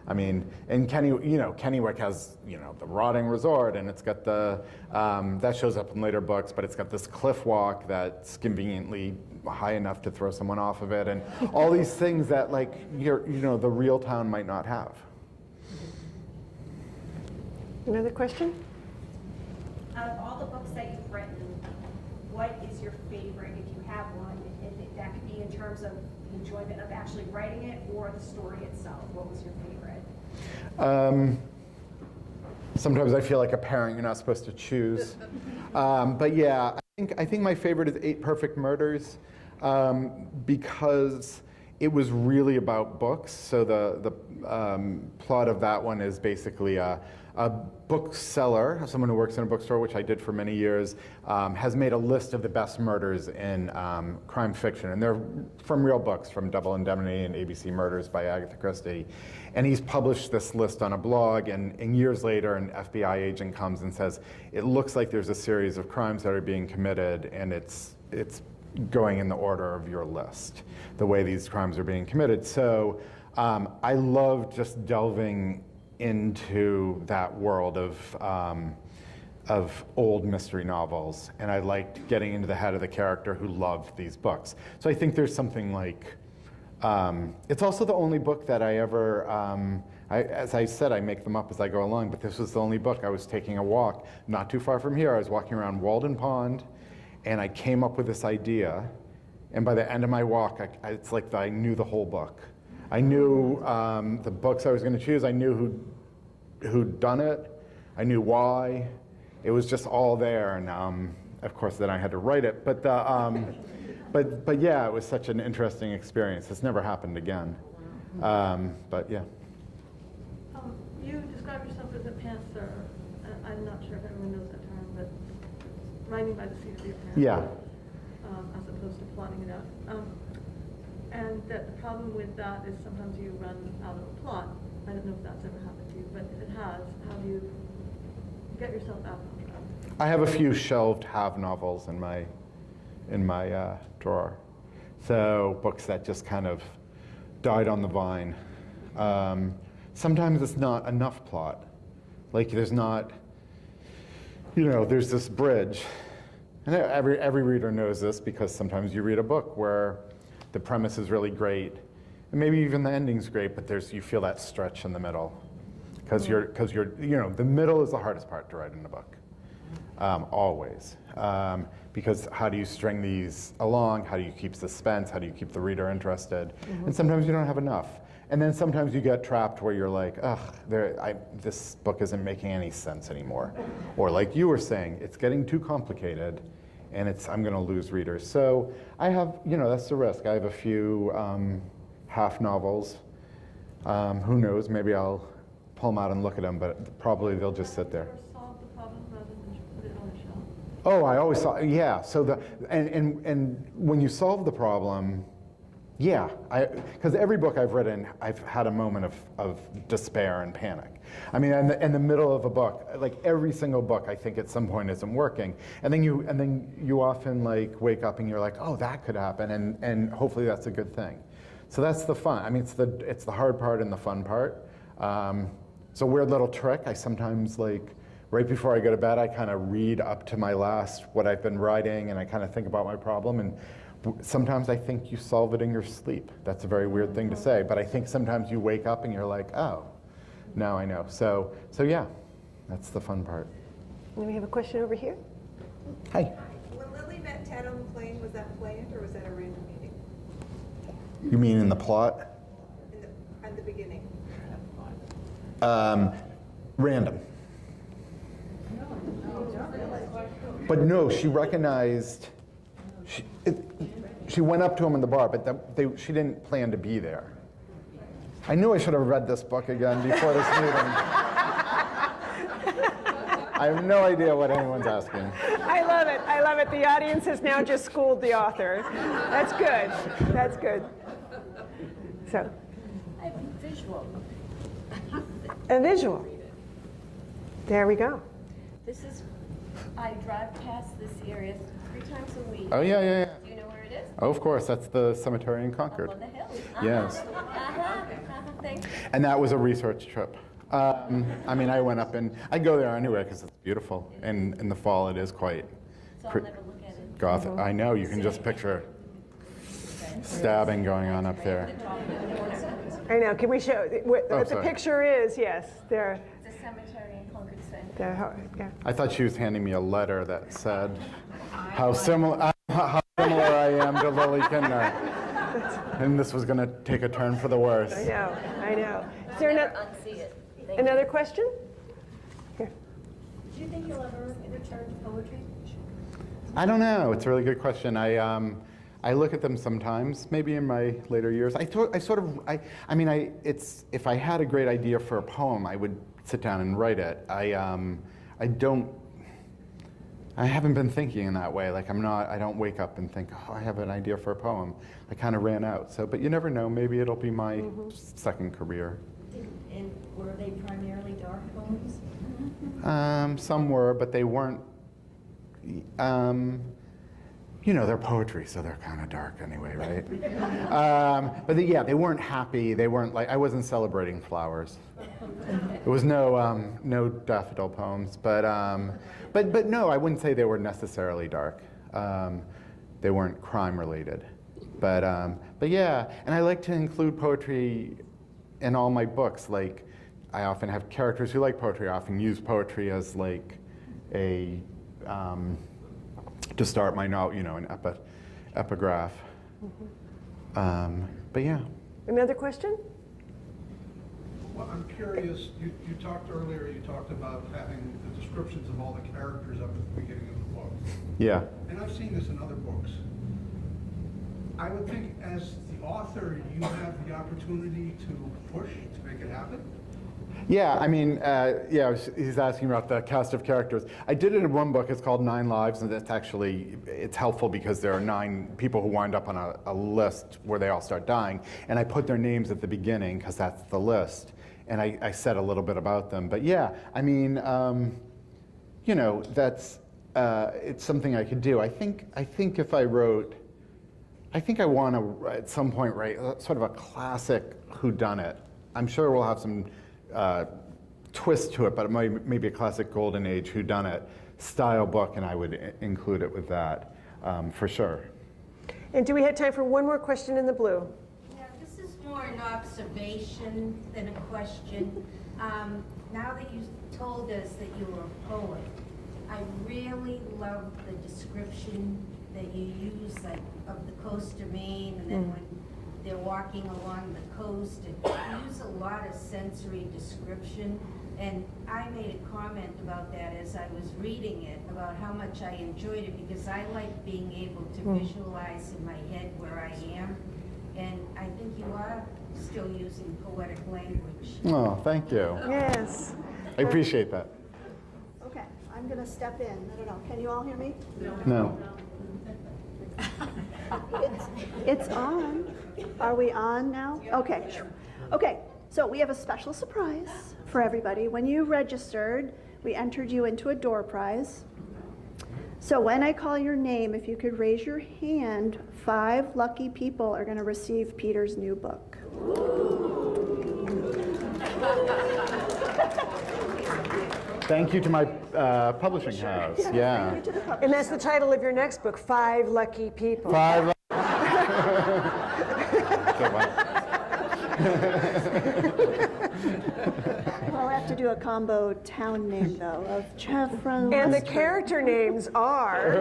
Speaker 4: I mean, and Kennewick has, you know, the rotting resort, and it's got the, that shows up in later books, but it's got this cliff walk that's conveniently high enough to throw someone off of it, and all these things that, like, you know, the real town might not have.
Speaker 5: Another question?
Speaker 8: Out of all the books that you've written, what is your favorite, if you have one? And that could be in terms of the enjoyment of actually writing it or the story itself. What was your favorite?
Speaker 4: Sometimes I feel like a parent, you're not supposed to choose. But yeah, I think my favorite is 8 Perfect Murders, because it was really about books. So the plot of that one is basically a bookseller, someone who works in a bookstore, which I did for many years, has made a list of the best murders in crime fiction. And they're from real books, from Double Indemnity and ABC Murders by Agatha Christie. And he's published this list on a blog, and years later an FBI agent comes and says, it looks like there's a series of crimes that are being committed, and it's going in the order of your list, the way these crimes are being committed. So I love just delving into that world of old mystery novels, and I liked getting into the head of the character who loved these books. So I think there's something like, it's also the only book that I ever, as I said, I make them up as I go along, but this was the only book. I was taking a walk not too far from here. I was walking around Walden Pond, and I came up with this idea, and by the end of my walk, it's like I knew the whole book. I knew the books I was going to choose. I knew who'd done it. I knew why. It was just all there, and of course, then I had to write it. But yeah, it was such an interesting experience. It's never happened again. But yeah.
Speaker 9: You describe yourself as a pantser. I'm not sure if everyone knows that term, but writing by the seat of your pants.
Speaker 4: Yeah.
Speaker 9: As opposed to plotting it out. And that the problem with that is sometimes you run out of a plot. I don't know if that's ever happened to you, but if it has, how do you get yourself out of that?
Speaker 4: I have a few shelved have novels in my drawer. So books that just kind of died on the vine. Sometimes it's not enough plot. Like there's not, you know, there's this bridge. And every reader knows this because sometimes you read a book where the premise is really great, and maybe even the ending's great, but you feel that stretch in the middle, because you're, you know, the middle is the hardest part to write in a book, always, because how do you string these along? How do you keep suspense? How do you keep the reader interested? And sometimes you don't have enough, and then sometimes you get trapped where you're like, ugh, this book isn't making any sense anymore, or like you were saying, it's getting too complicated. And I'm going to lose readers. So I have, you know, that's the risk. I have a few half novels. Who knows? Maybe I'll pull them out and look at them, but probably they'll just sit there.
Speaker 9: Have you ever solved the problem rather than just put it on a shelf?
Speaker 4: Oh, I always saw, yeah. So and when you solve the problem, yeah, because every book I've written, I've had a moment of despair and panic. I mean, in the middle of a book, like every single book, I think at some point isn't working, and then you often like wake up and you're like, oh, that could happen, and hopefully that's a good thing. So that's the fun. I mean, it's the hard part and the fun part. It's a weird little trick. I sometimes like right before I go to bed, I kind of read up to my last what I've been writing, and I kind of think about my problem and. Sometimes I think you solve it in your sleep. That's a very weird thing to say, but I think sometimes you wake up and you're like, oh, now I know. So yeah, that's the fun part.
Speaker 5: And we have a question over here.
Speaker 4: Hi.
Speaker 10: When Lily met Ted on the plane, was that planned or was that a random meeting?
Speaker 4: You mean in the plot?
Speaker 10: At the beginning?
Speaker 4: Random. But no, she recognized, she went up to him in the bar, but she didn't plan to be there. I knew I should have read this book again before this meeting. I have no idea what anyone's asking.
Speaker 5: I love it. I love it. The audience has now just schooled the author. That's good. That's good. So.
Speaker 8: I have a visual.
Speaker 5: A visual. There we go.
Speaker 8: This is, I drive past this area 3 times a week.
Speaker 4: Oh, yeah, yeah, yeah.
Speaker 8: Do you know where it is?
Speaker 4: Oh, of course, that's the cemetery in Concord.
Speaker 8: Up on the hill.
Speaker 4: Yes.
Speaker 8: Thank you.
Speaker 4: And that was a research trip. I mean, I went up and I go there anyway because it's beautiful. And in the fall, it is quite
Speaker 8: So I'll never look at it.
Speaker 4: gothic. I know, you can just picture stabbing going on up there.
Speaker 5: I know. Can we show what the
Speaker 4: sorry.
Speaker 5: picture is? Yes, there.
Speaker 8: It's a cemetery in Concord Center.
Speaker 5: Yeah.
Speaker 4: I thought she was handing me a letter that said how similar I am to Lily Kindner. And this was going to take a turn for the worse.
Speaker 5: I know. Is there
Speaker 8: Unsee it.
Speaker 5: another question? Here.
Speaker 8: Do you think you'll ever return to poetry?
Speaker 4: I don't know. It's a really good question. I look at them sometimes, maybe in my later years. If I had a great idea for a poem, I would sit down and write it. I haven't been thinking in that way. Like I don't wake up and think, oh, I have an idea for a poem. I kind of ran out. So, but you never know. Maybe it'll be my second career.
Speaker 8: And were they primarily dark poems?
Speaker 4: Some were, but they weren't. They're poetry, so they're kind of dark anyway, right? But they weren't happy. They weren't like, I wasn't celebrating flowers. There was no daffodil poems, but no, I wouldn't say they were necessarily dark. They weren't crime related, but yeah, and I like to include poetry in all my books. Like, I often have characters who like poetry. I often use poetry as like a to start my novel, an epigraph. But yeah.
Speaker 5: Another question?
Speaker 11: Well, I'm curious, you talked about having the descriptions of all the characters up at the beginning of the book.
Speaker 4: Yeah.
Speaker 11: And I've seen this in other books. I would think as the author, you have the opportunity to push to make it happen.
Speaker 4: Yeah, I mean, he's asking about the cast of characters. I did it in one book. It's called 9 Lives, and it's helpful because there are 9 people who wind up on a list where they all start dying, and I put their names at the beginning because that's the list, and I said a little bit about them. But yeah, I mean, that's it's something I could do. I think if I wrote, I think I want to at some point write sort of a classic whodunit. I'm sure we'll have some twist to it, but it might maybe a classic golden age whodunit style book, and I would include it with that for sure.
Speaker 5: And do we have time for one more question in the blue?
Speaker 12: Yeah, this is more an observation than a question. Now that you told us that you were a poet, I really love the description that you use, like of the coast of Maine, and then when they're walking along the coast, and you use a lot of sensory description. And I made a comment about that as I was reading it, about how much I enjoyed it, because I like being able to visualize in my head where I am. And I think you are still using poetic language.
Speaker 4: Oh, thank you.
Speaker 5: Yes.
Speaker 4: I appreciate that.
Speaker 13: Okay, I'm going to step in. I don't know. Can you all hear me?
Speaker 4: No.
Speaker 13: It's on. Are we on now? Okay. Okay, so we have a special surprise for everybody. When you registered, we entered you into a door prize. So when I call your name, if you could raise your hand, 5 lucky people are going to receive Peter's new book.
Speaker 4: Thank you to my publishing house. Yeah.
Speaker 13: Thank you to the
Speaker 5: And that's the title of your next book, 5 Lucky People.
Speaker 4: 5.
Speaker 13: I'll have to do a combo town name, though, of Chevron.
Speaker 5: And the character names are?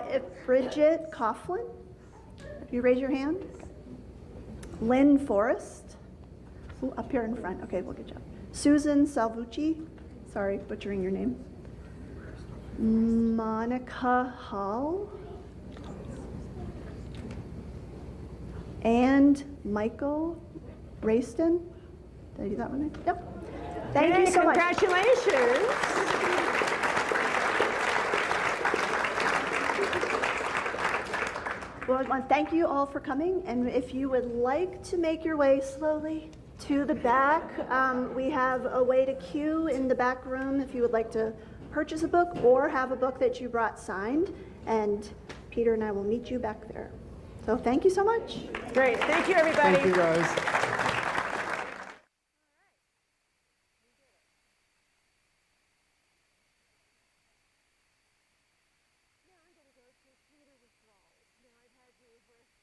Speaker 13: If Bridget Coughlin, you raise your hand. Lynn Forrest. Ooh, up here in front. Okay, well, good job. Susan Salvucci. Sorry, butchering your name. Monica Hall. And Michael Rayston. Did I do that one right? Yep. Thank you so much.
Speaker 5: Congratulations.
Speaker 13: Well, I want to thank you all for coming, and if you would like to make your way slowly to the back, we have a way to queue in the back room if you would like to purchase a book or have a book that you brought signed, and Peter and I will meet you back there. So thank you so much.
Speaker 5: Great, thank you, everybody.
Speaker 3: Thank you, guys.